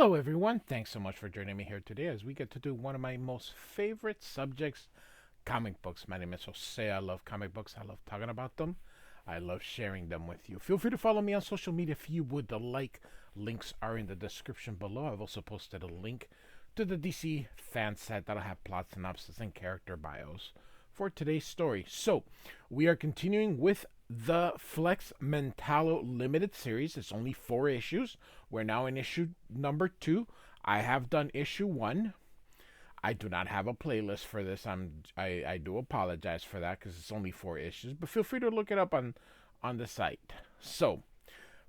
Hello, everyone. Thanks so much for joining me here today as we get to do one of my most favorite subjects, comic books. My name is Jose. I love comic books. I love talking about them. I love sharing them with you. Feel free to follow me on social media if you would like. Links are in the description below. I've also posted a link to the DC fan site that'll have plot synopsis and character bios for today's story. So, we are continuing with the Flex Mentallo limited series. It's only 4 issues. We're now in issue number 2. I have done issue 1. I do not have a playlist for this. I do apologize for that because it's only 4 issues. But feel free to look it up on the site. So,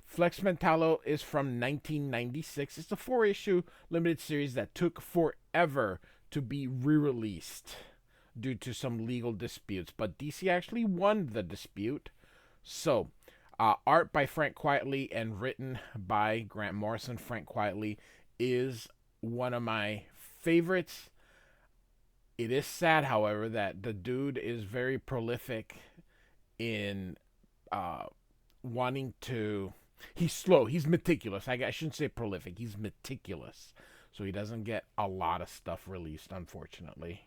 Flex Mentallo is from 1996. It's a 4 issue limited series that took forever to be re-released due to some legal disputes. But DC actually won the dispute. So, art by Frank Quitely and written by Grant Morrison. Frank Quitely is one of my favorites. It is sad, however, that the dude is very prolific in wanting to. He's slow. He's meticulous. I shouldn't say prolific. He's meticulous. So he doesn't get a lot of stuff released, unfortunately.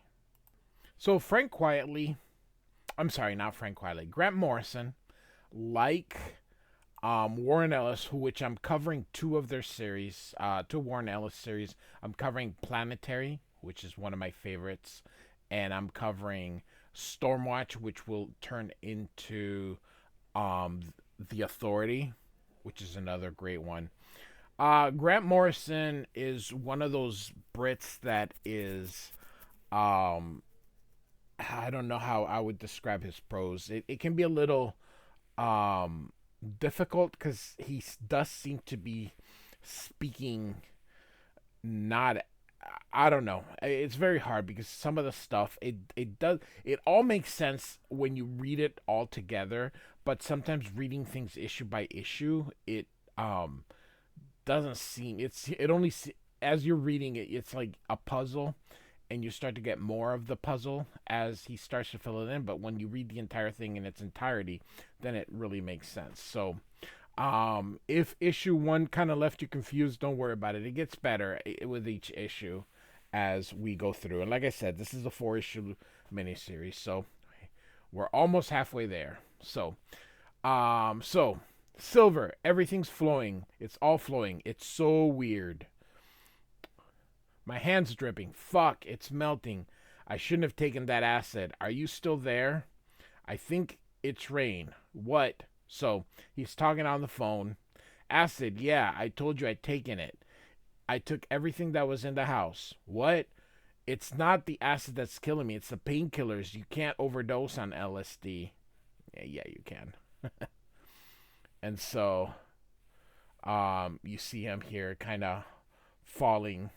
So Frank Quitely, I'm sorry, not Frank Quitely, Grant Morrison, like Warren Ellis, which I'm covering 2 of their series, 2 Warren Ellis series. I'm covering Planetary, which is one of my favorites, and I'm covering Stormwatch, which will turn into The Authority, which is another great one. Grant Morrison is one of those Brits that is, I don't know how I would describe his prose. It can be a little difficult because he does seem to be speaking not. I don't know. It's very hard because some of the stuff it all makes sense when you read it all together, but sometimes reading things issue by issue doesn't seem it only as you're reading it, it's like a puzzle, and you start to get more of the puzzle as he starts to fill it in. But when you read the entire thing in its entirety, then it really makes sense. So, if issue 1 kind of left you confused, don't worry about it. It gets better with each issue as we go through. And like I said, this is a 4 issue miniseries, so we're almost halfway there. So Silver, everything's flowing. It's all flowing. It's so weird. My hand's dripping. Fuck, it's melting. I shouldn't have taken that acid. Are you still there? I think it's rain. What? So, he's talking on the phone. Acid, yeah, I told you I'd taken it. I took everything that was in the house. What? It's not the acid that's killing me. It's the painkillers. You can't overdose on LSD. Yeah, you can. And so, you see him here kind of falling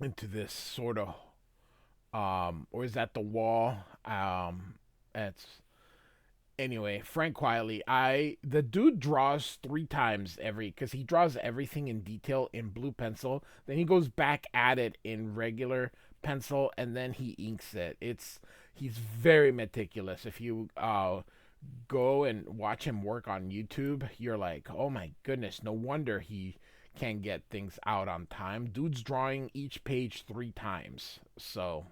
into this sort of or is that the wall? It's anyway. Frank Quitely, the dude draws 3 times because he draws everything in detail in blue pencil. Then he goes back at it in regular pencil, and then he inks it. He's very meticulous. If you go and watch him work on YouTube, you're like, oh my goodness, no wonder he can get things out on time. Dude's drawing each page 3 times. So,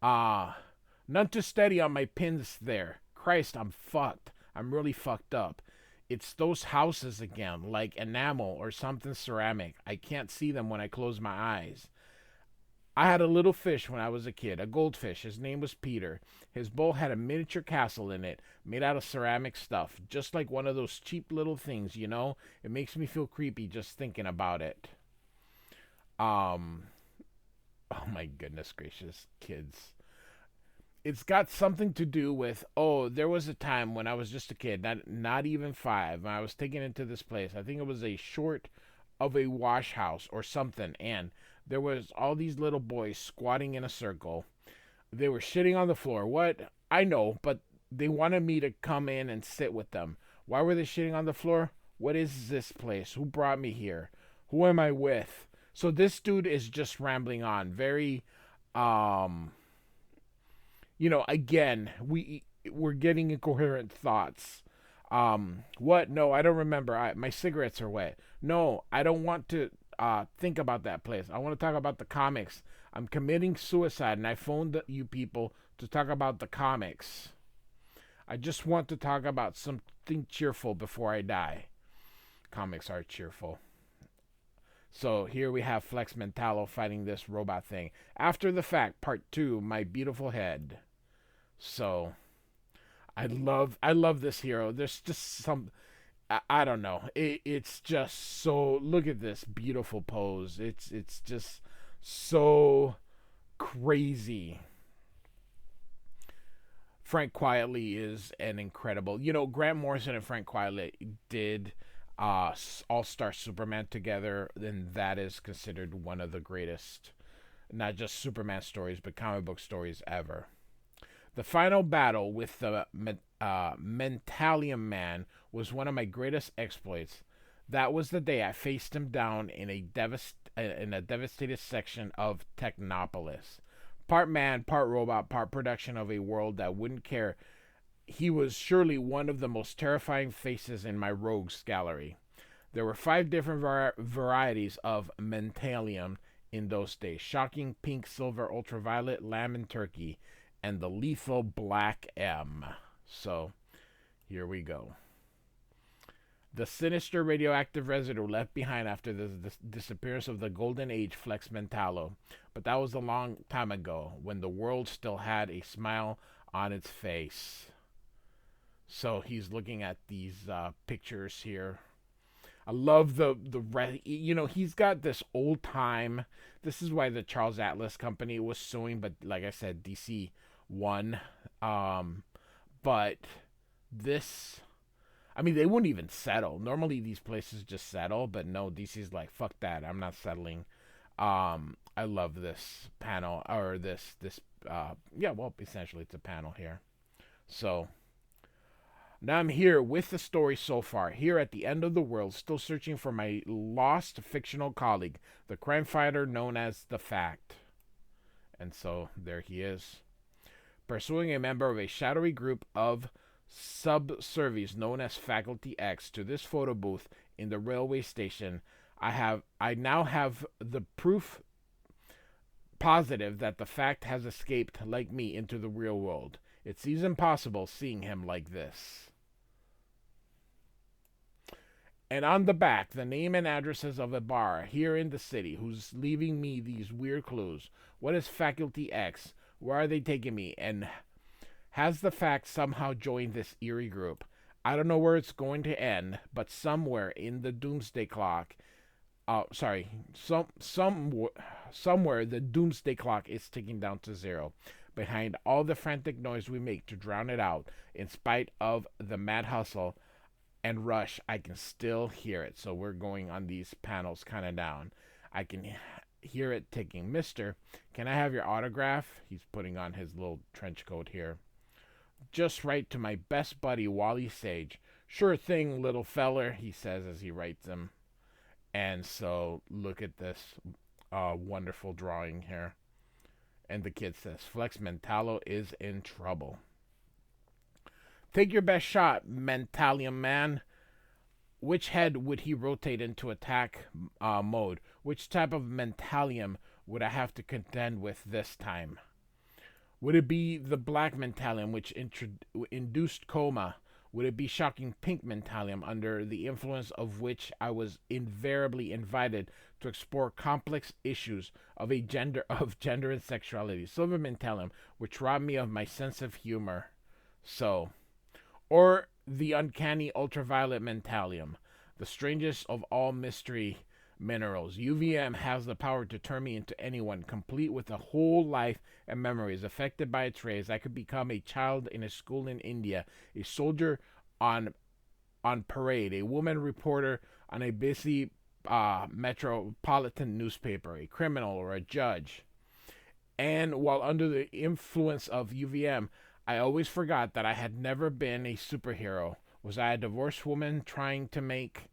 none too steady on my pins there. Christ, I'm fucked. I'm really fucked up. It's those houses again, like enamel or something ceramic. I can't see them when I close my eyes. I had a little fish when I was a kid, a goldfish. His name was Peter. His bowl had a miniature castle in it, made out of ceramic stuff, just like one of those cheap little things, you know? It makes me feel creepy just thinking about it. Oh my goodness gracious, kids. It's got something to do with, there was a time when I was just a kid, not even 5, and I was taken into this place. I think it was a short of a wash house or something, and there was all these little boys squatting in a circle. They were shitting on the floor. What? I know, but they wanted me to come in and sit with them. Why were they shitting on the floor? What is this place? Who brought me here? Who am I with? So this dude is just rambling on. Very, again, we're getting incoherent thoughts. What? No, I don't remember. My cigarettes are wet. No, I don't want to think about that place. I want to talk about the comics. I'm committing suicide, and I phoned you people to talk about the comics. I just want to talk about something cheerful before I die. Comics are cheerful. So here we have Flex Mentallo fighting this robot thing. After the fact, part two, My Beautiful Head. So I love this hero. There's just some I don't know. It's just so look at this beautiful pose. It's just so crazy. Frank Quietly is an incredible. Grant Morrison and Frank Quietly did All Star Superman together, and that is considered one of the greatest, not just Superman stories, but comic book stories ever. The final battle with the Mentallium Man was one of my greatest exploits. That was the day I faced him down in a devastated section of Technopolis. Part man, part robot, part production of a world that wouldn't care. He was surely one of the most terrifying faces in my rogues gallery. There were 5 different varieties of Mentallium in those days: shocking pink, silver, ultraviolet, lamb, and turkey, and the lethal Black M. So, here we go. The sinister radioactive residue left behind after the disappearance of the Golden Age Flex Mentallo. But that was a long time ago, when the world still had a smile on its face. So he's looking at these pictures here. I love he's got this old time. This is why the Charles Atlas Company was suing, but like I said, DC won. But this, I mean, they wouldn't even settle. Normally these places just settle, but no, DC's like, fuck that, I'm not settling. I love this panel, or well, essentially it's a panel here. So now I'm here with the story so far, here at the end of the world, still searching for my lost fictional colleague, the crime fighter known as The Fact. And so there he is, pursuing a member of a shadowy group of subservies known as Faculty X to this photo booth in the railway station. I now have the proof positive that The Fact has escaped like me into the real world. It seems impossible seeing him like this. And on the back, the name and addresses of a bar here in the city who's leaving me these weird clues. What is Faculty X? Where are they taking me? And has The Fact somehow joined this eerie group? I don't know where it's going to end, but somewhere in the doomsday clock, somewhere the doomsday clock is ticking down to zero. Behind all the frantic noise we make to drown it out, in spite of the mad hustle and rush, I can still hear it. So we're going on these panels kind of down. I can hear it ticking. Mister, can I have your autograph? He's putting on his little trench coat here. Just write to my best buddy, Wally Sage. Sure thing, little feller, he says as he writes him. And so look at this wonderful drawing here. And the kid says, Flex Mentallo is in trouble. Take your best shot, Mentallium Man. Which head would he rotate into attack mode? Which type of Mentallium would I have to contend with this time? Would it be the black Mentallium which induced coma? Would it be shocking pink Mentallium, under the influence of which I was invariably invited to explore complex issues of gender and sexuality? Silver Mentallium, which robbed me of my sense of humor. So, or the uncanny ultraviolet Mentallium, the strangest of all mystery minerals. UVM has the power to turn me into anyone, complete with a whole life and memories. Affected by its rays, I could become a child in a school in India, a soldier on parade, a woman reporter on a busy metropolitan newspaper, a criminal, or a judge. And while under the influence of UVM, I always forgot that I had never been a superhero. Was I a divorced woman trying to make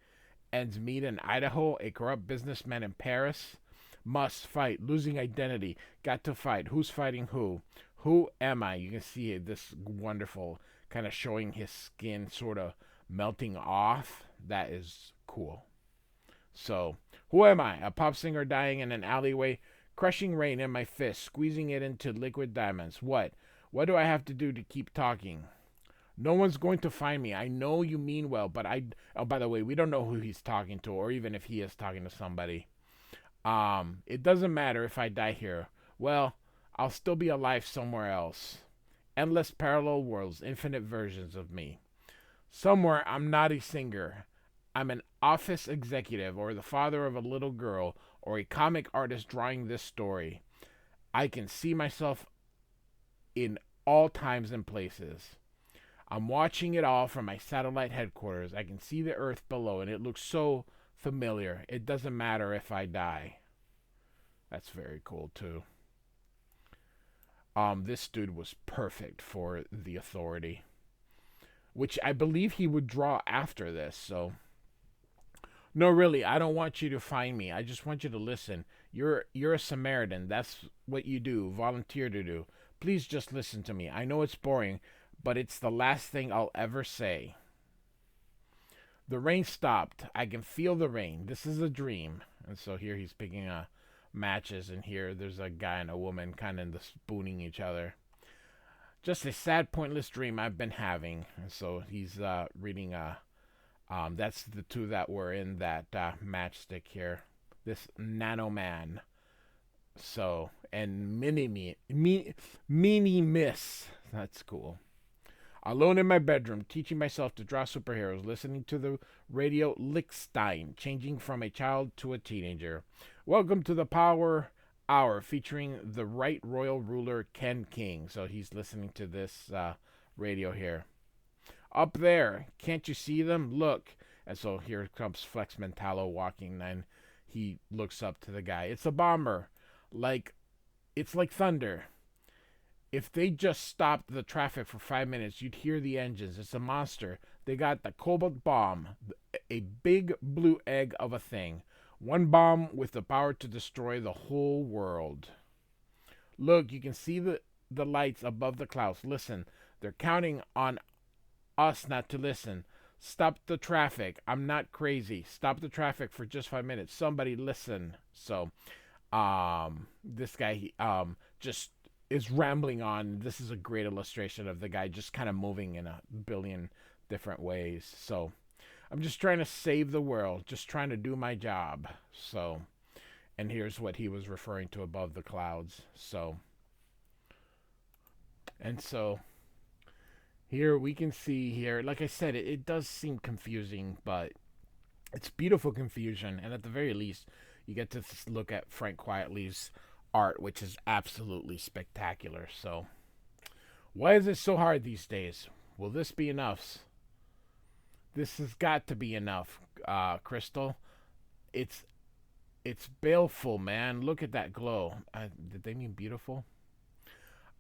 ends meet in Idaho, a corrupt businessman in Paris? Must fight, losing identity, got to fight. Who's fighting who? Who am I? You can see this wonderful kind of showing his skin sort of melting off. That is cool. So, who am I? A pop singer dying in an alleyway, crushing rain in my fist, squeezing it into liquid diamonds. What? What do I have to do to keep talking? No one's going to find me. I know you mean well, but I. Oh, by the way, we don't know who he's talking to, or even if he is talking to somebody. It doesn't matter if I die here. Well, I'll still be alive somewhere else. Endless parallel worlds, infinite versions of me. Somewhere I'm not a singer. I'm an office executive, or the father of a little girl, or a comic artist drawing this story. I can see myself in all times and places. I'm watching it all from my satellite headquarters. I can see the earth below, and it looks so familiar. It doesn't matter if I die. That's very cool, too. This dude was perfect for the Authority, which I believe he would draw after this, so. No, really, I don't want you to find me. I just want you to listen. You're a Samaritan. That's what you do. Volunteer to do. Please just listen to me. I know it's boring, but it's the last thing I'll ever say. The rain stopped. I can feel the rain. This is a dream. And so here he's picking matches, and here there's a guy and a woman kind of spooning each other. Just a sad, pointless dream I've been having. And so he's reading that's the two that were in that matchstick here. This Nano Man. So, and Mini Miss. That's cool. Alone in my bedroom, teaching myself to draw superheroes, listening to the radio Lickstein, changing from a child to a teenager. Welcome to the Power Hour, featuring the right royal ruler, Ken King. So he's listening to this radio here. Up there, can't you see them? Look. And so here comes Flex Mentallo walking, and he looks up to the guy. It's a bomber. It's like thunder. If they just stopped the traffic for 5 minutes, you'd hear the engines. It's a monster. They got the cobalt bomb, a big blue egg of a thing. One bomb with the power to destroy the whole world. Look, you can see the lights above the clouds. Listen, they're counting on us not to listen. Stop the traffic. I'm not crazy. Stop the traffic for just 5 minutes. Somebody listen. So, this guy just is rambling on. This is a great illustration of the guy just kind of moving in a billion different ways. So, I'm just trying to save the world. Just trying to do my job. So, and here's what he was referring to above the clouds. So, and so here we can see here, like I said, it does seem confusing, but it's beautiful confusion. And at the very least, you get to look at Frank Quietly's art, which is absolutely spectacular. So, why is it so hard these days? Will this be enough? This has got to be enough, Crystal. It's baleful, man. Look at that glow. Did they mean beautiful?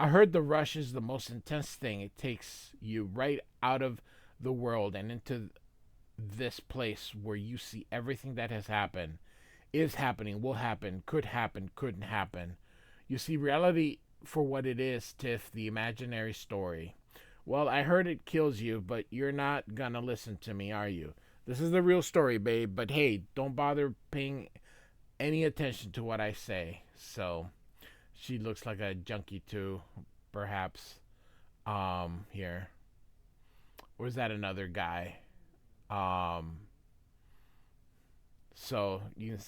I heard the rush is the most intense thing. It takes you right out of the world and into this place where you see everything that has happened, is happening, will happen, could happen, couldn't happen. You see reality for what it is, Tiff, the imaginary story. Well, I heard it kills you, but you're not gonna listen to me, are you? This is the real story, babe, but hey, don't bother paying any attention to what I say. So, she looks like a junkie too, perhaps. Here. Or is that another guy? So you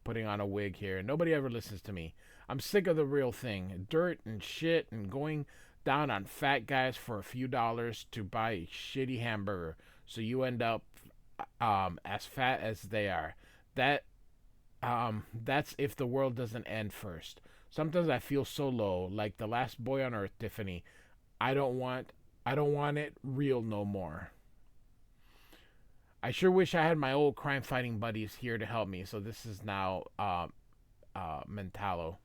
putting on a wig here. Nobody ever listens to me. I'm sick of the real thing. Dirt and shit and going down on fat guys for a few dollars to buy a shitty hamburger. So you end up as fat as they are. That's if the world doesn't end first. Sometimes I feel so low, like the last boy on earth, Tiffany. I don't want it real no more. I sure wish I had my old crime fighting buddies here to help me. So this is now Mentallo.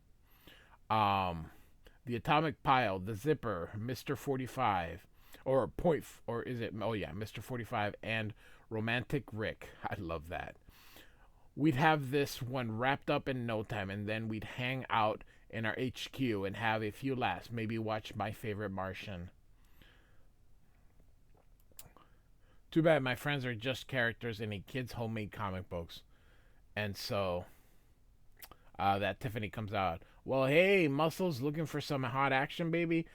The atomic pile, the zipper, Mr. 45, or point, or is it? Oh yeah, Mr. 45 and romantic Rick. I love that. We'd have this one wrapped up in no time, and then we'd hang out in our HQ and have a few laughs. Maybe watch My Favorite Martian. Too bad my friends are just characters in a kid's homemade comic books. And so that Tiffany comes out. Well, hey, Muscles, looking for some hot action, baby?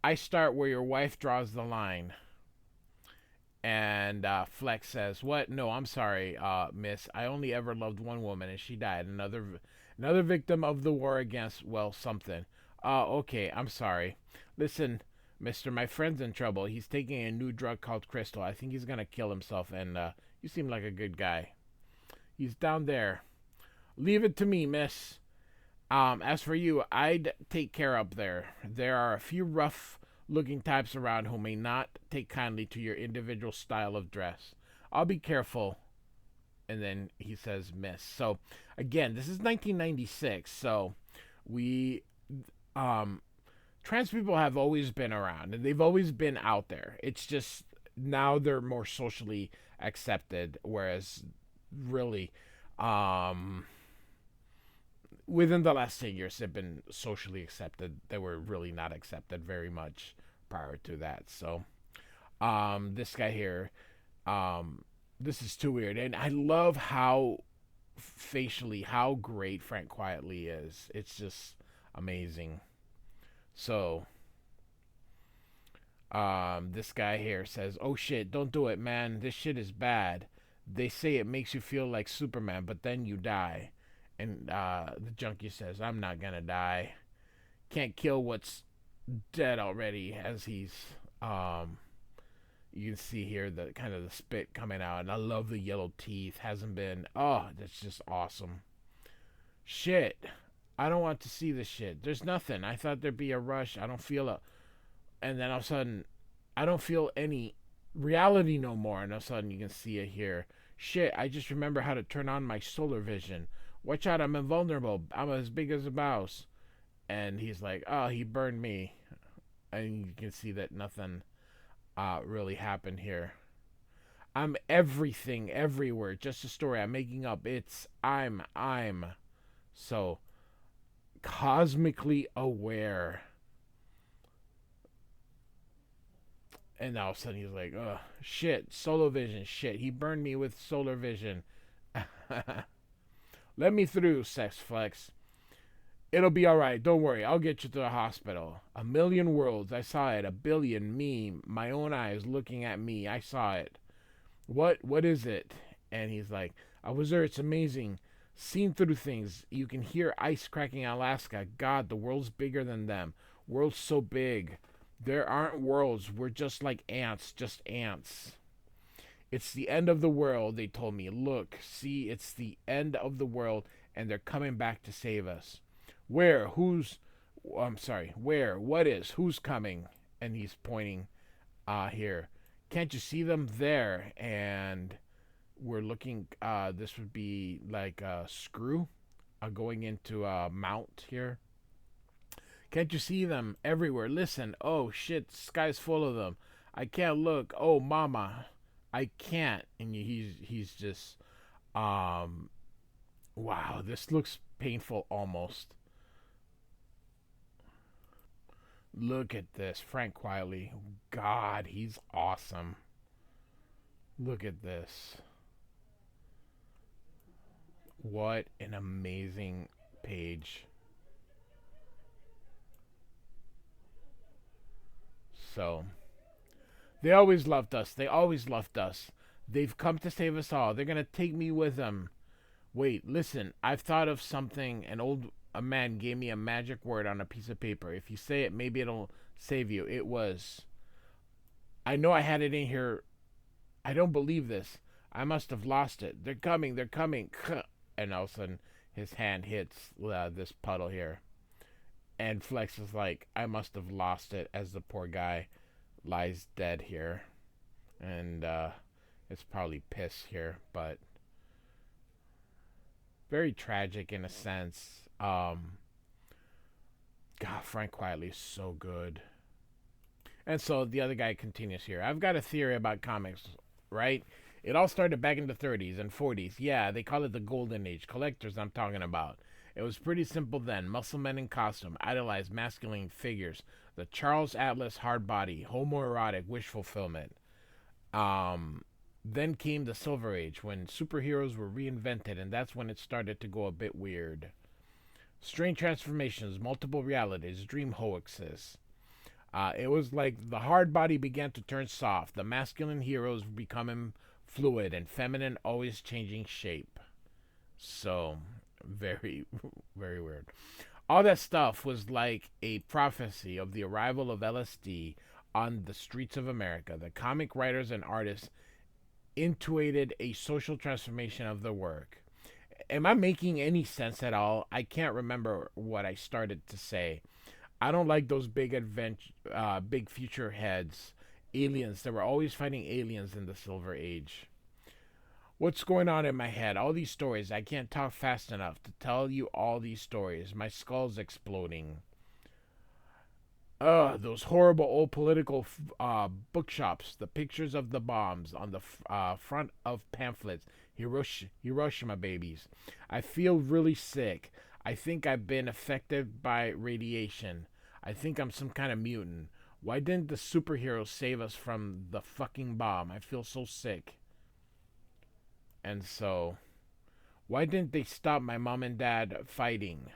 I start where your wife draws the line. And Flex says, "What? No, I'm sorry, Miss. I only ever loved one woman, and she died. Another victim of the war against something. Okay, I'm sorry. Listen, Mister, my friend's in trouble. He's taking a new drug called Crystal. I think he's gonna kill himself. And you seem like a good guy. He's down there. Leave it to me, Miss. As for you, I'd take care up there. There are a few rough looking types around who may not take kindly to your individual style of dress. I'll be careful." And then he says, "Miss." So, again, this is 1996. So, we, um, trans people have always been around and they've always been out there. It's just now they're more socially accepted, whereas really, um, within the last 10 years have been socially accepted. They were really not accepted very much prior to that. So this guy here, this is too weird. And I love how facially how great Frank Quietly is. It's just amazing. So this guy here says, "Oh shit, don't do it, man. This shit is bad. They say it makes you feel like Superman, but then you die." And the junkie says, "I'm not gonna die. Can't kill what's dead already." As he's, you can see here the kind of the spit coming out, and I love the yellow teeth. Hasn't been. Oh, that's just awesome. Shit, I don't want to see this shit. There's nothing. I thought there'd be a rush. I don't feel a, and then all of a sudden, I don't feel any reality no more. And all of a sudden, you can see it here. Shit, I just remember how to turn on my solar vision. Watch out, I'm invulnerable. I'm as big as a mouse. And he's like, "Oh, he burned me." And you can see that nothing really happened here. "I'm everything, everywhere. Just a story I'm making up. I'm. So, cosmically aware." And now all of a sudden he's like, "Oh, shit, solar vision, shit. He burned me with solar vision." "Let me through," says Flex. "It'll be alright. Don't worry. I'll get you to the hospital." A million worlds. I saw it. A billion. Me. My own eyes looking at me. I saw it. What is it?" And he's like, "I was there. It's amazing. Seen through things. You can hear ice cracking in Alaska. God, the world's bigger than them. World's so big. There aren't worlds. We're just like ants. Just ants. It's the end of the world," they told me. "Look, see, it's the end of the world, and they're coming back to save us." "Where? Who's... I'm sorry, where? What is? Who's coming?" And he's pointing here. "Can't you see them there?" And we're looking, this would be like a screw going into a mount here. "Can't you see them everywhere? Listen. Oh, shit, the sky's full of them. I can't look. Oh, mama. I can't." And he's just, wow, this looks painful almost. Look at this, Frank Quietly. God, he's awesome. Look at this. What an amazing page. So, they always loved us. They always loved us. They've come to save us all. They're going to take me with them. Wait, listen. I've thought of something. A man gave me a magic word on a piece of paper. If you say it, maybe it'll save you. It was, I know I had it in here. I don't believe this. I must have lost it. They're coming. They're coming." And all of a sudden, his hand hits this puddle here. And Flex is like, "I must have lost it," as the poor guy lies dead here. And it's probably piss here, but very tragic in a sense. God, Frank Quietly is so good. And so the other guy continues here. "I've got a theory about comics, right? It all started back in the 30s and 40s. Yeah, they call it the Golden Age. Collectors, I'm talking about. It was pretty simple then. Muscle men in costume, idolized masculine figures. The Charles Atlas hard body, homoerotic wish fulfillment. Um, then came the Silver Age when superheroes were reinvented, and that's when it started to go a bit weird. Strange transformations, multiple realities, dream hoaxes. It was like the hard body began to turn soft, the masculine heroes becoming fluid, and feminine always changing shape. So, very, very weird. All that stuff was like a prophecy of the arrival of LSD on the streets of America. The comic writers and artists intuited a social transformation of the work. Am I making any sense at all? I can't remember what I started to say. I don't like those big future heads, aliens. They were always fighting aliens in the Silver Age. What's going on in my head? All these stories. I can't talk fast enough to tell you all these stories. My skull's exploding. Ugh, those horrible old political bookshops. The pictures of the bombs on the front of pamphlets. Hiroshima babies. I feel really sick. I think I've been affected by radiation. I think I'm some kind of mutant. Why didn't the superheroes save us from the fucking bomb? I feel so sick. And so, why didn't they stop my mom and dad fighting?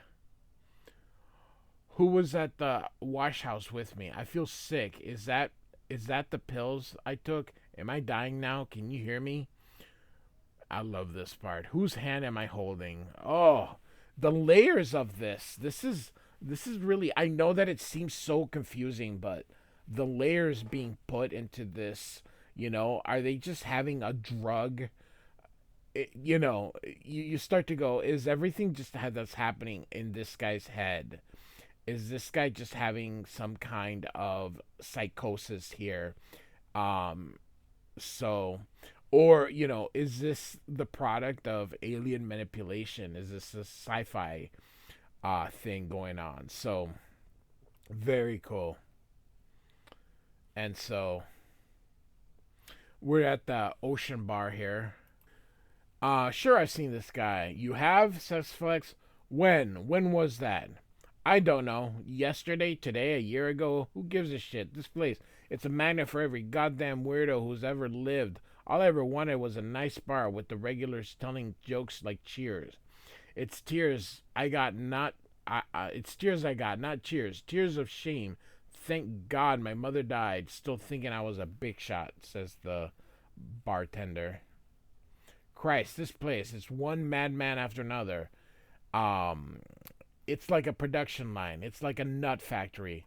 Who was at the wash house with me? I feel sick. Is that the pills I took? Am I dying now? Can you hear me? I love this part. Whose hand am I holding? Oh, the layers of this. This is really, I know that it seems so confusing, but the layers being put into this, are they just having a drug? You start to go, is everything just that's happening in this guy's head? Is this guy just having some kind of psychosis here? Um, so, or, is this the product of alien manipulation? Is this a sci-fi thing going on? So, very cool. And so, we're at the Ocean Bar here. Sure, I've seen this guy. You have, says Flex. When? When was that? I don't know. Yesterday, today, a year ago? Who gives a shit? This place, it's a magnet for every goddamn weirdo who's ever lived. All I ever wanted was a nice bar with the regulars telling jokes like Cheers. It's tears I got, not. It's tears I got, not cheers. Tears of shame. Thank God my mother died, still thinking I was a big shot, says the bartender. Christ, this place, it's one madman after another. Um, it's like a production line. It's like a nut factory.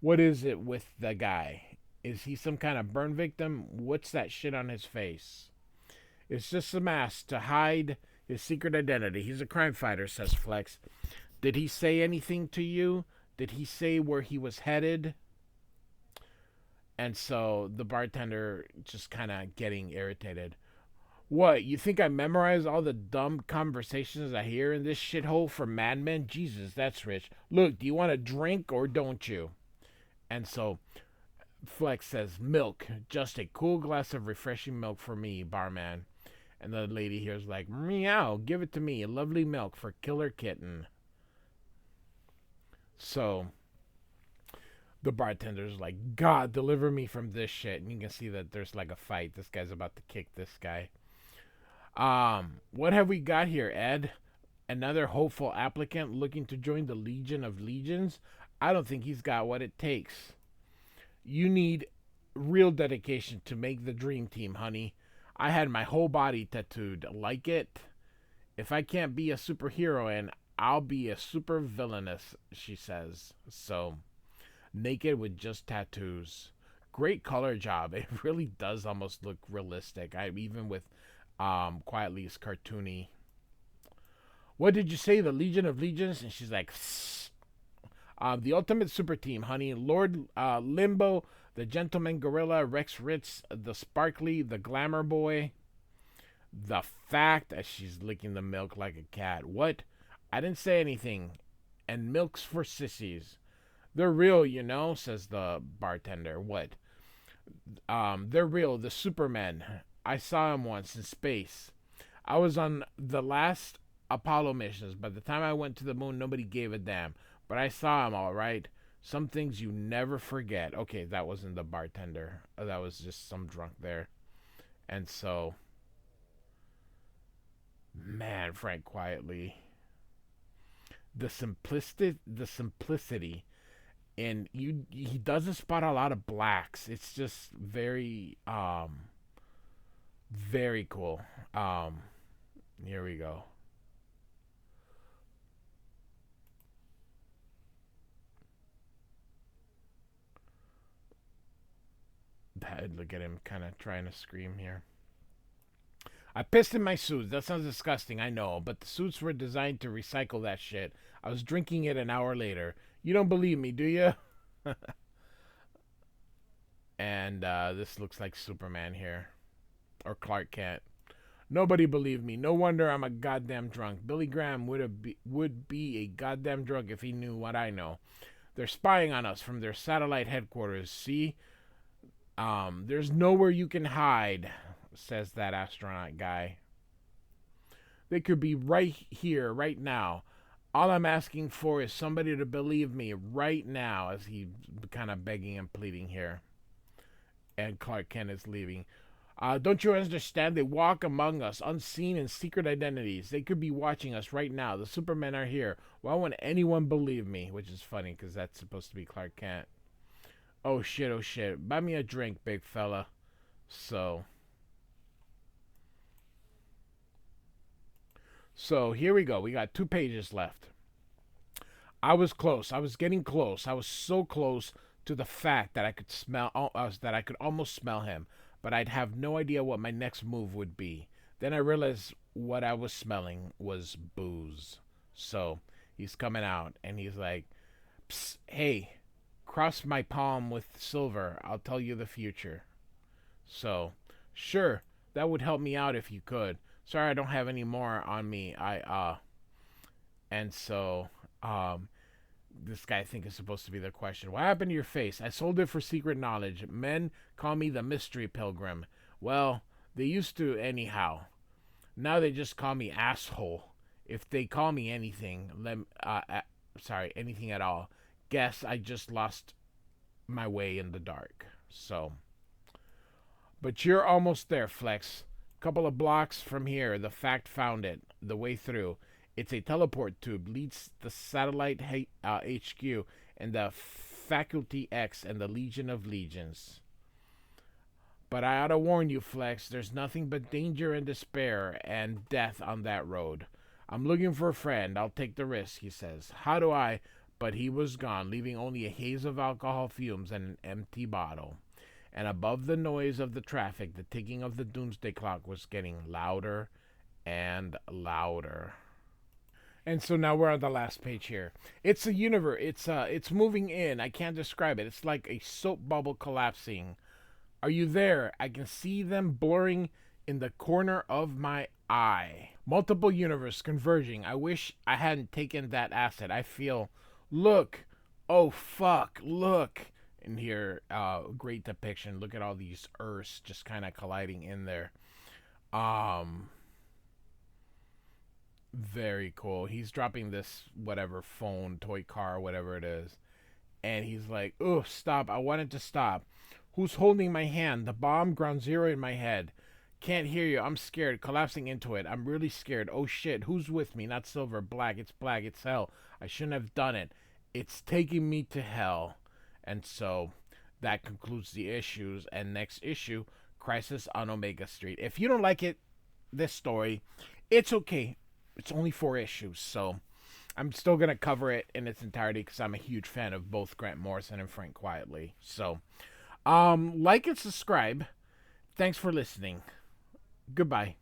What is it with the guy? Is he some kind of burn victim? What's that shit on his face? It's just a mask to hide his secret identity. He's a crime fighter, says Flex. Did he say anything to you? Did he say where he was headed? And so the bartender just kind of getting irritated. What, you think I memorize all the dumb conversations I hear in this shithole for madmen? Jesus, that's rich. Look, do you want a drink or don't you? And so Flex says, milk. Just a cool glass of refreshing milk for me, barman. And the lady here's like, meow, give it to me. Lovely milk for Killer Kitten. So the bartender's like, God, deliver me from this shit. And you can see that there's like a fight. This guy's about to kick this guy. What have we got here, Ed? Another hopeful applicant looking to join the Legion of Legions? I don't think he's got what it takes. You need real dedication to make the dream team, honey. I had my whole body tattooed. Like it? If I can't be a superheroine, I'll be a super villainess, she says. So, naked with just tattoos. Great color job. It really does almost look realistic. Even with quietly is cartoony. What did you say? The Legion of Legions? And she's like, the ultimate super team, honey. Lord Limbo, the Gentleman Gorilla, Rex Ritz, the Sparkly, the Glamour Boy. The fact that she's licking the milk like a cat. What? I didn't say anything. And milk's for sissies. They're real, says the bartender. What? They're real. The Supermen. I saw him once in space. I was on the last Apollo missions. By the time I went to the moon, nobody gave a damn. But I saw him, all right. Some things you never forget. Okay, that wasn't the bartender. That was just some drunk there. And so, man, Frank quietly, the simplicity, and he doesn't spot a lot of blacks. It's just very cool. Um, Here we go. Look at him kind of trying to scream here. I pissed in my suits. That sounds disgusting, I know, but the suits were designed to recycle that shit. I was drinking it an hour later. You don't believe me, do you? And this looks like Superman here. Or Clark Kent. Nobody believed me. No wonder I'm a goddamn drunk. Billy Graham would be a goddamn drunk if he knew what I know. They're spying on us from their satellite headquarters. See? There's nowhere you can hide, says that astronaut guy. They could be right here, right now. All I'm asking for is somebody to believe me right now, as he kind of begging and pleading here. And Clark Kent is leaving. Don't you understand? They walk among us, unseen in secret identities. They could be watching us right now. The Supermen are here. Why won't anyone believe me? Which is funny, because that's supposed to be Clark Kent. Oh shit, oh shit. Buy me a drink, big fella. So. So here we go. We got 2 pages left. I was close. I was getting close. I was so close to the fact that I could that I could almost smell him, but I'd have no idea what my next move would be. Then I realized what I was smelling was booze. So he's coming out and he's like, "Psst, hey, cross my palm with silver. I'll tell you the future." So, sure, that would help me out if you could. Sorry, I don't have any more on me. And so, this guy I think is supposed to be the question. What happened to your face? I sold it for secret knowledge. Men call me the mystery pilgrim. Well, they used to anyhow. Now they just call me asshole. If they call me anything, anything at all, guess I just lost my way in the dark. So, but you're almost there, Flex. Couple of blocks from here, the fact found it. The way through. It's a teleport tube. Leads the satellite HQ and the Faculty X and the Legion of Legions. But I ought to warn you, Flex, there's nothing but danger and despair and death on that road. I'm looking for a friend. I'll take the risk, he says. How do I? But he was gone, leaving only a haze of alcohol fumes and an empty bottle. And above the noise of the traffic, the ticking of the doomsday clock was getting louder and louder. And so now we're on the last page here. It's a universe. It's moving in. I can't describe it. It's like a soap bubble collapsing. Are you there? I can see them blurring in the corner of my eye. Multiple universe converging. I wish I hadn't taken that acid. I feel. Look. Oh fuck. Look. And here, great depiction. Look at all these Earths just kind of colliding in there. Very cool. He's dropping this whatever phone, toy car, whatever it is. And he's like, "Oh, stop. I wanted to stop. Who's holding my hand? The bomb, ground zero in my head. Can't hear you. I'm scared. Collapsing into it. I'm really scared. Oh shit. Who's with me? Not silver. Black. It's black. It's hell. I shouldn't have done it. It's taking me to hell." And so that concludes the issues. And next issue, Crisis on Omega Street. If you don't like it, this story, it's okay. It's only 4 issues, so I'm still going to cover it in its entirety because I'm a huge fan of both Grant Morrison and Frank Quietly. So, like and subscribe. Thanks for listening. Goodbye.